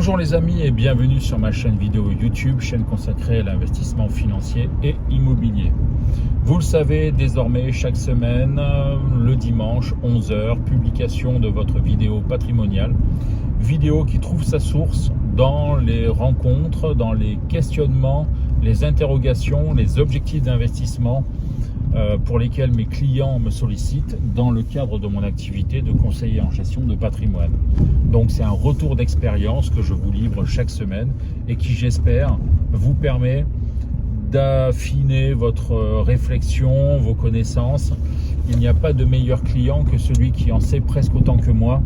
Bonjour les amis et bienvenue sur ma chaîne vidéo YouTube, chaîne consacrée à l'investissement financier et immobilier. Vous le savez, désormais chaque semaine, le dimanche 11h, publication de votre vidéo patrimoniale. Vidéo qui trouve sa source dans les rencontres, dans les questionnements, les interrogations, les objectifs d'investissement pour lesquels mes clients me sollicitent dans le cadre de mon activité de conseiller en gestion de patrimoine. Donc c'est un retour d'expérience que je vous livre chaque semaine et qui, j'espère, vous permet d'affiner votre réflexion, vos connaissances. Il n'y a pas de meilleur client que celui qui en sait presque autant que moi,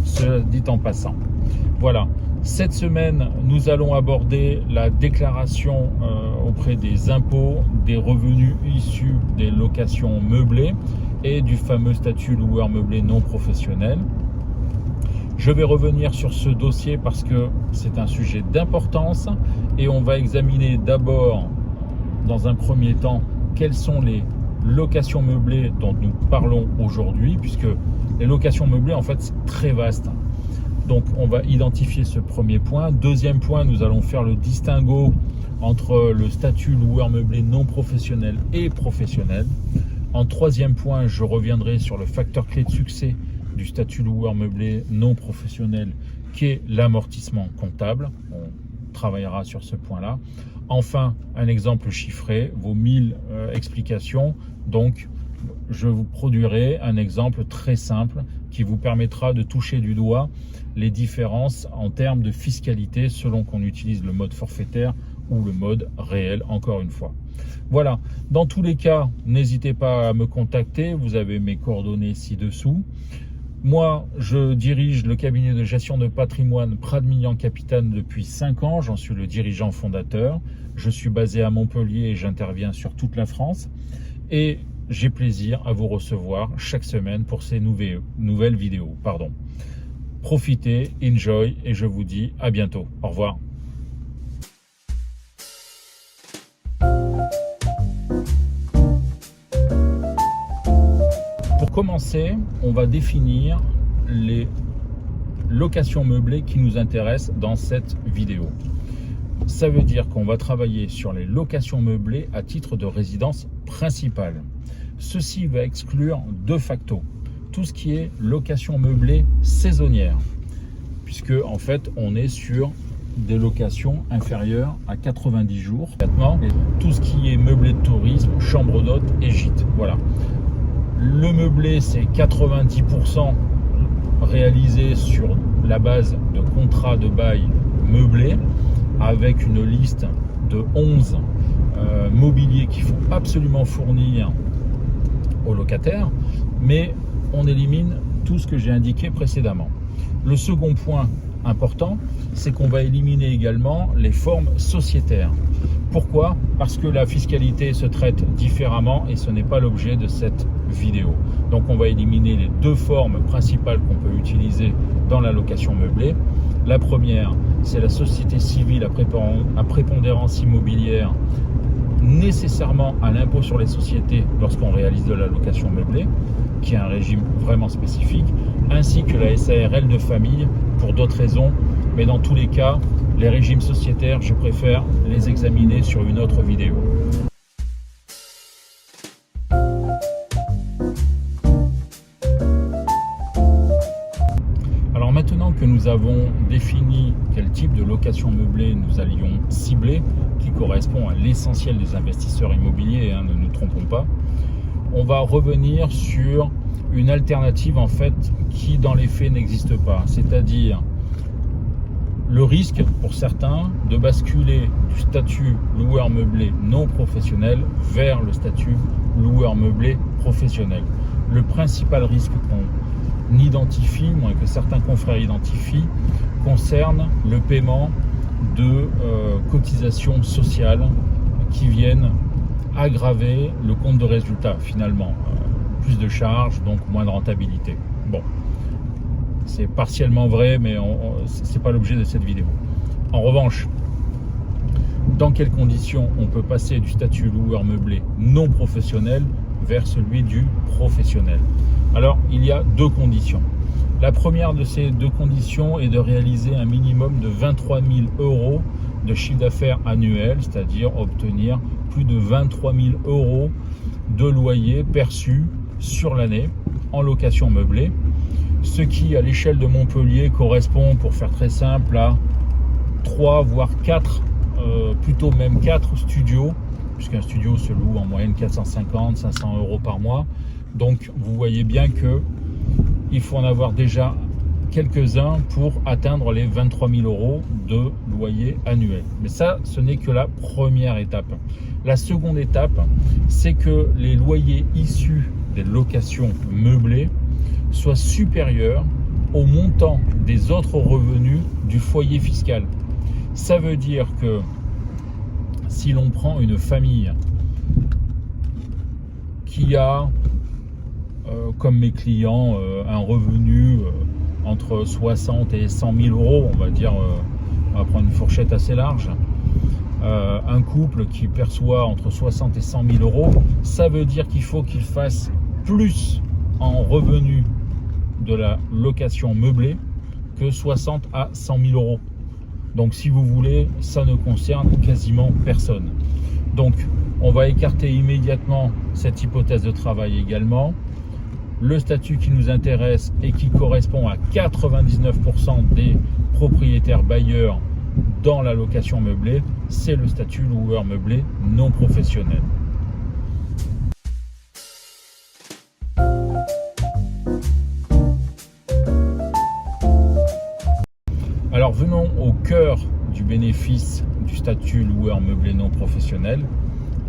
cela dit en passant. Voilà. Cette semaine, nous allons aborder la déclaration auprès des impôts des revenus issus des locations meublées et du fameux statut loueur meublé non professionnel. Je vais revenir sur ce dossier parce que c'est un sujet d'importance et on va examiner d'abord, dans un premier temps, quelles sont les locations meublées dont nous parlons aujourd'hui, puisque les locations meublées, en fait, c'est très vaste. Donc on va identifier ce premier point. Deuxième point, nous allons faire le distinguo entre le statut loueur meublé non professionnel et professionnel. En troisième point, je reviendrai sur le facteur clé de succès du statut loueur meublé non professionnel, qui est l'amortissement comptable. On travaillera sur ce point-là. Enfin, un exemple chiffré, vos 1000 explications. Donc, je vous produirai un exemple très simple qui vous permettra de toucher du doigt les différences en termes de fiscalité selon qu'on utilise le mode forfaitaire ou le mode réel, encore une fois. Voilà, dans tous les cas, n'hésitez pas à me contacter, vous avez mes coordonnées ci-dessous. Moi, je dirige le cabinet de gestion de patrimoine Pradmillan-Capitane depuis 5 ans, j'en suis le dirigeant fondateur. Je suis basé à Montpellier et j'interviens sur toute la France. Et j'ai plaisir à vous recevoir chaque semaine pour ces nouvelles vidéos. Profitez, enjoy et je vous dis à bientôt. Au revoir. Pour commencer, on va définir les locations meublées qui nous intéressent dans cette vidéo. Ça veut dire qu'on va travailler sur les locations meublées à titre de résidence principale. Ceci va exclure de facto tout ce qui est location meublée saisonnière, puisque en fait on est sur des locations inférieures à 90 jours. Et tout ce qui est meublé de tourisme, chambre d'hôte et gîte. Voilà. Le meublé, c'est 90% réalisé sur la base de contrats de bail meublés, avec une liste de 11 mobiliers qu'il faut absolument fournir aux locataires, mais on élimine tout ce que j'ai indiqué précédemment. Le second point important, c'est qu'on va éliminer également les formes sociétaires. Pourquoi ? Parce que la fiscalité se traite différemment et ce n'est pas l'objet de cette vidéo. Donc on va éliminer les deux formes principales qu'on peut utiliser dans la location meublée. La première, c'est la société civile à prépondérance immobilière, nécessairement à l'impôt sur les sociétés lorsqu'on réalise de la location meublée, qui est un régime vraiment spécifique, ainsi que la SARL de famille pour d'autres raisons, mais dans tous les cas, les régimes sociétaires, je préfère les examiner sur une autre vidéo. Alors maintenant que nous avons défini quel type de location meublée nous allions cibler, qui correspond à l'essentiel des investisseurs immobiliers, ne nous trompons pas, on va revenir sur une alternative en fait qui dans les faits n'existe pas, c'est-à-dire le risque pour certains de basculer du statut loueur meublé non professionnel vers le statut loueur meublé professionnel. Le principal risque qu'on identifie, moins que certains confrères identifient, concerne le paiement de cotisations sociales qui viennent aggraver le compte de résultat finalement. Plus de charges, donc moins de rentabilité. Bon, c'est partiellement vrai, mais ce n'est pas l'objet de cette vidéo. En revanche, dans quelles conditions on peut passer du statut loueur meublé non professionnel vers celui du professionnel? Alors, il y a deux conditions. La première de ces deux conditions est de réaliser un minimum de 23 000 euros de chiffre d'affaires annuel, c'est-à-dire obtenir plus de 23 000 euros de loyer perçu sur l'année en location meublée, ce qui à l'échelle de Montpellier correspond, pour faire très simple, à 3 voire 4, plutôt même 4 studios, puisqu'un studio se loue en moyenne 450-500 euros par mois. Donc vous voyez bien que il faut en avoir déjà quelques-uns pour atteindre les 23 000 euros de loyer annuel. Mais ça, ce n'est que la première étape. La seconde étape, c'est que les loyers issus des locations meublées soient supérieurs au montant des autres revenus du foyer fiscal. Ça veut dire que si l'on prend une famille qui a, comme mes clients, un revenu entre 60 et 100 000 euros, on va dire, on va prendre une fourchette assez large, un couple qui perçoit entre 60 et 100 000 euros, ça veut dire qu'il faut qu'il fasse plus en revenu de la location meublée que 60 à 100 000 euros. Donc si vous voulez, ça ne concerne quasiment personne. Donc on va écarter immédiatement cette hypothèse de travail également. Le statut qui nous intéresse et qui correspond à 99% des propriétaires bailleurs dans la location meublée, c'est le statut loueur meublé non professionnel. Alors venons au cœur du bénéfice du statut loueur meublé non professionnel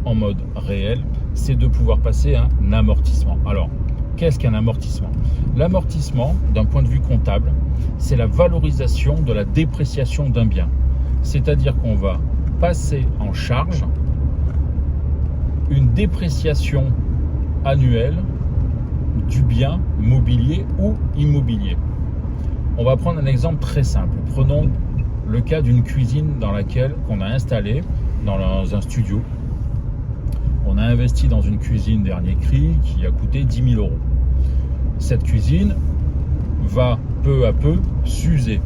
en mode réel, c'est de pouvoir passer un amortissement. Alors, qu'est-ce qu'un amortissement? L'amortissement, d'un point de vue comptable, c'est la valorisation de la dépréciation d'un bien. C'est-à-dire qu'on va passer en charge une dépréciation annuelle du bien mobilier ou immobilier. On va prendre un exemple très simple. Prenons le cas d'une cuisine dans laquelle on a installé dans un studio. On a investi dans une cuisine dernier cri qui a coûté 10 000 euros. Cette cuisine va peu à peu s'user.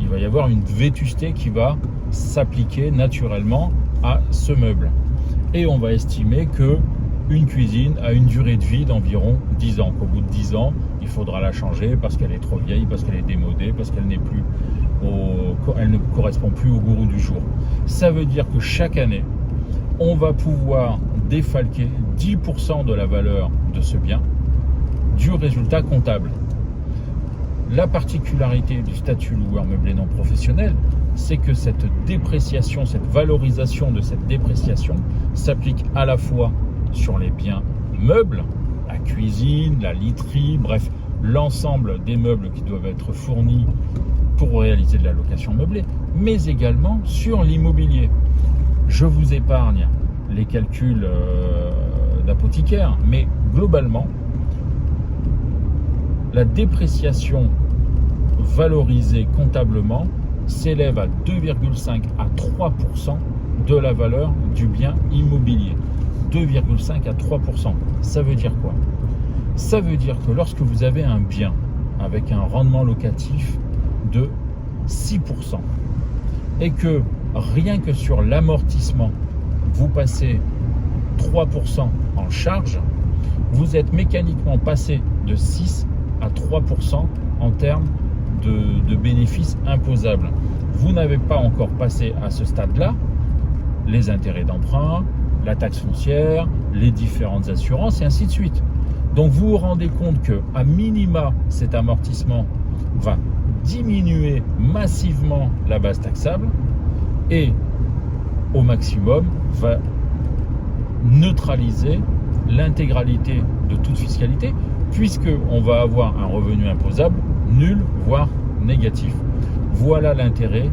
Il va y avoir une vétusté qui va s'appliquer naturellement à ce meuble. Et on va estimer que une cuisine a une durée de vie d'environ 10 ans. Qu'au bout de 10 ans, il faudra la changer parce qu'elle est trop vieille, parce qu'elle est démodée, parce qu'elle elle ne correspond plus au goût du jour. Ça veut dire que chaque année, on va pouvoir défalquer 10% de la valeur de ce bien du résultat comptable. La particularité du statut loueur meublé non professionnel, c'est que cette dépréciation, cette valorisation de cette dépréciation s'applique à la fois sur les biens meubles, la cuisine, la literie, bref, l'ensemble des meubles qui doivent être fournis pour réaliser de la location meublée, mais également sur l'immobilier. Je vous épargne les calculs d'apothicaire, mais globalement, la dépréciation valorisée comptablement s'élève à 2,5 à 3% de la valeur du bien immobilier. 2,5 à 3%. Ça veut dire quoi? Ça veut dire que lorsque vous avez un bien avec un rendement locatif de 6% et que rien que sur l'amortissement, vous passez 3% en charge, vous êtes mécaniquement passé de 6 à 3% en termes de bénéfices imposables. Vous n'avez pas encore passé à ce stade-là les intérêts d'emprunt, la taxe foncière, les différentes assurances et ainsi de suite. Donc vous vous rendez compte que à minima, cet amortissement va diminuer massivement la base taxable et au maximum va neutraliser l'intégralité de toute fiscalité, puisqu'on va avoir un revenu imposable nul, voire négatif. Voilà l'intérêt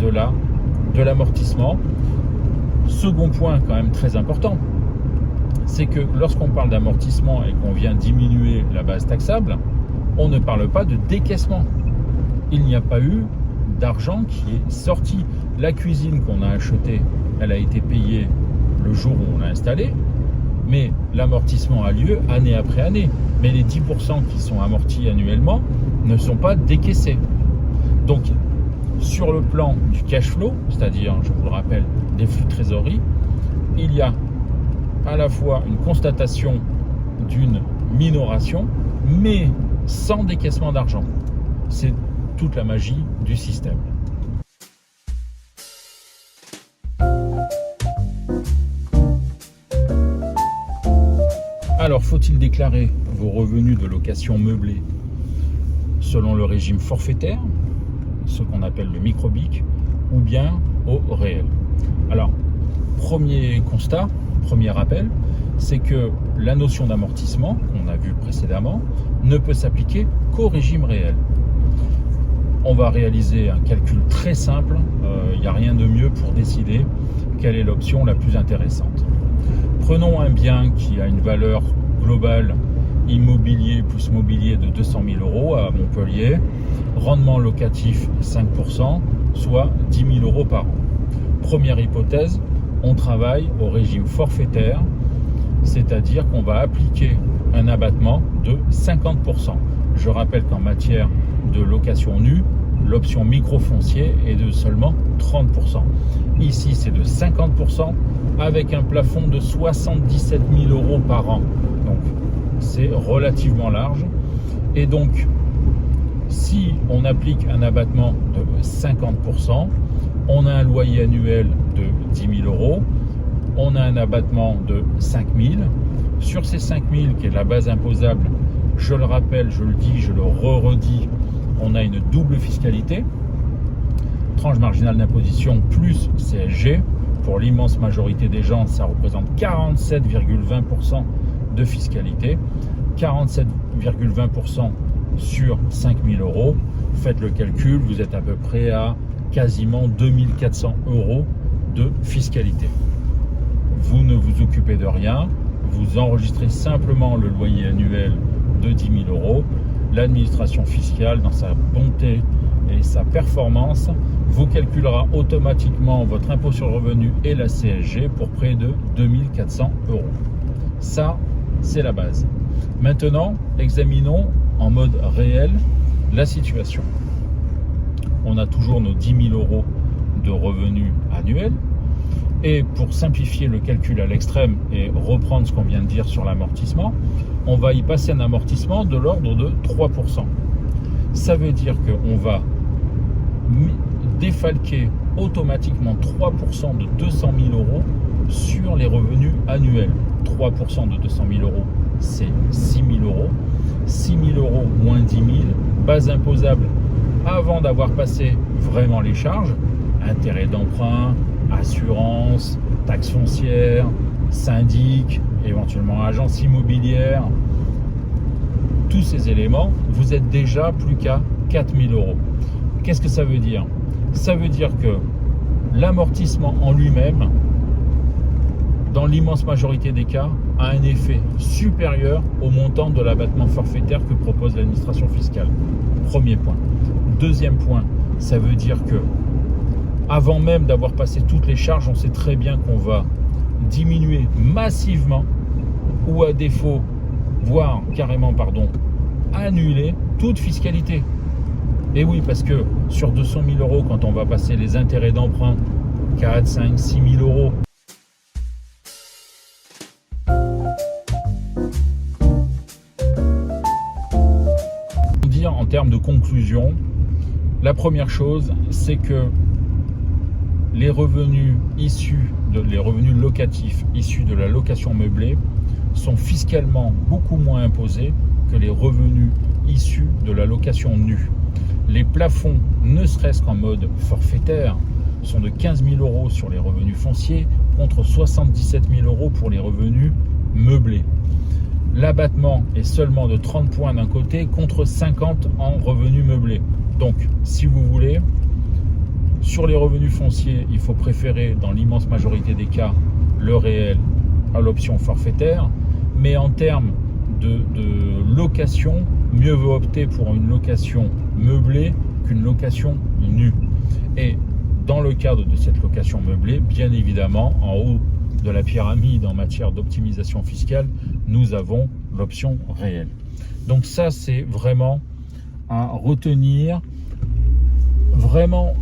de l'amortissement. Second point quand même très important, c'est que lorsqu'on parle d'amortissement et qu'on vient diminuer la base taxable, on ne parle pas de décaissement. Il n'y a pas eu d'argent qui est sorti. La cuisine qu'on a achetée, elle a été payée le jour où on l'a installée, mais l'amortissement a lieu année après année. Mais les 10% qui sont amortis annuellement, ne sont pas décaissés. Donc, sur le plan du cash flow, c'est-à-dire, je vous le rappelle, des flux de trésorerie, il y a à la fois une constatation d'une minoration, mais sans décaissement d'argent. C'est toute la magie du système. Alors, faut-il déclarer vos revenus de location meublée selon le régime forfaitaire, ce qu'on appelle le micro-BIC, ou bien au réel? Alors, premier constat, premier rappel, c'est que la notion d'amortissement, qu'on a vu précédemment, ne peut s'appliquer qu'au régime réel. On va réaliser un calcul très simple, il n'y a rien de mieux pour décider quelle est l'option la plus intéressante. Prenons un bien qui a une valeur globale immobilier plus mobilier de 200 000 euros à Montpellier, rendement locatif 5%, soit 10 000 euros par an. Première hypothèse, on travaille au régime forfaitaire, c'est-à-dire qu'on va appliquer un abattement de 50%. Je rappelle qu'en matière de location nue, l'option microfoncier est de seulement 30%. Ici, c'est de 50% avec un plafond de 77 000 euros par an. Donc, c'est relativement large. Et donc, si on applique un abattement de 50%, on a un loyer annuel de 10 000 euros, on a un abattement de 5 000. Sur ces 5 000, qui est la base imposable, je le rappelle, je le dis, je le redis, on a une double fiscalité, tranche marginale d'imposition plus CSG. Pour l'immense majorité des gens, ça représente 47,20% de fiscalité, 47,20% sur 5 000 euros. Faites le calcul, vous êtes à peu près à quasiment 2 400 euros de fiscalité. Vous ne vous occupez de rien, vous enregistrez simplement le loyer annuel de 10 000 euros. L'administration fiscale, dans sa bonté et sa performance, vous calculera automatiquement votre impôt sur le revenu et la CSG pour près de 2 400 euros. Ça, c'est la base. Maintenant, examinons en mode réel la situation. On a toujours nos 10 000 euros de revenus annuels. Et pour simplifier le calcul à l'extrême et reprendre ce qu'on vient de dire sur l'amortissement, on va y passer un amortissement de l'ordre de 3%. Ça veut dire qu'on va défalquer automatiquement 3% de 200 000 euros sur les revenus annuels. 3% de 200 000 euros, c'est 6 000 euros. 6 000 euros moins 10 000, base imposable avant d'avoir passé vraiment les charges, intérêt d'emprunt, assurance, taxe foncière, syndic, éventuellement agence immobilière, tous ces éléments, vous êtes déjà plus qu'à 4 000 euros. Qu'est-ce que ça veut dire? Ça veut dire que l'amortissement en lui-même, dans l'immense majorité des cas, a un effet supérieur au montant de l'abattement forfaitaire que propose l'administration fiscale. Premier point. Deuxième point, ça veut dire que avant même d'avoir passé toutes les charges, on sait très bien qu'on va diminuer massivement ou à défaut, voire carrément, annuler toute fiscalité. Et oui, parce que sur 200 000 euros, quand on va passer les intérêts d'emprunt, 4, 5, 6 000 euros, dire en termes de conclusion, la première chose, c'est que les revenus les revenus locatifs issus de la location meublée sont fiscalement beaucoup moins imposés que les revenus issus de la location nue. Les plafonds, ne serait-ce qu'en mode forfaitaire, sont de 15 000 euros sur les revenus fonciers contre 77 000 euros pour les revenus meublés. L'abattement est seulement de 30 points d'un côté contre 50 en revenus meublés. Donc, si vous voulez, sur les revenus fonciers, il faut préférer, dans l'immense majorité des cas, le réel à l'option forfaitaire. Mais en termes de location, mieux vaut opter pour une location meublée qu'une location nue. Et dans le cadre de cette location meublée, bien évidemment, en haut de la pyramide en matière d'optimisation fiscale, nous avons l'option réelle. Donc ça, c'est vraiment à retenir. Vraiment,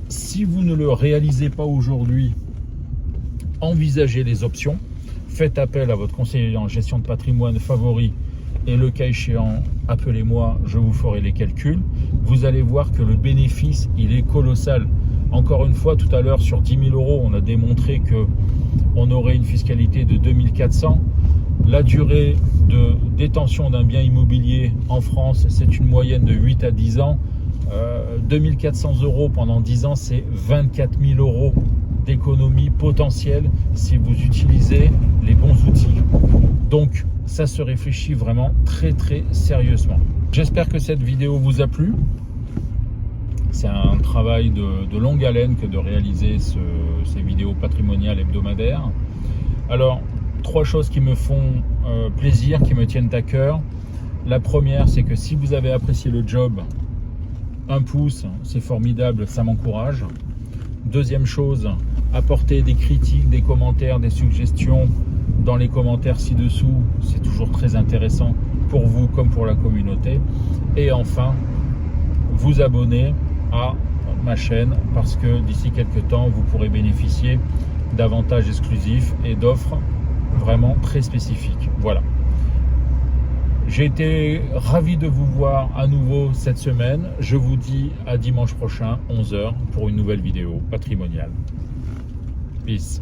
si vous ne le réalisez pas aujourd'hui, envisagez les options. Faites appel à votre conseiller en gestion de patrimoine favori et le cas échéant, appelez-moi, je vous ferai les calculs. Vous allez voir que le bénéfice, il est colossal. Encore une fois, tout à l'heure, sur 10 000 euros, on a démontré qu'on aurait une fiscalité de 2400. La durée de détention d'un bien immobilier en France, c'est une moyenne de 8 à 10 ans. 2400 euros pendant 10 ans, c'est 24 000 euros d'économie potentielle si vous utilisez les bons outils. Donc, ça se réfléchit vraiment très sérieusement. J'espère que cette vidéo vous a plu. C'est un travail de longue haleine que de réaliser ces vidéos patrimoniales hebdomadaires. Alors, 3 choses qui me font plaisir, qui me tiennent à cœur. La première, c'est que si vous avez apprécié le job, un pouce, c'est formidable, ça m'encourage. Deuxième chose, apporter des critiques, des commentaires, des suggestions dans les commentaires ci-dessous, c'est toujours très intéressant pour vous comme pour la communauté. Et enfin, vous abonner à ma chaîne parce que d'ici quelques temps, vous pourrez bénéficier d'avantages exclusifs et d'offres vraiment très spécifiques. Voilà. J'ai été ravi de vous voir à nouveau cette semaine. Je vous dis à dimanche prochain, 11 h, pour une nouvelle vidéo patrimoniale. Peace.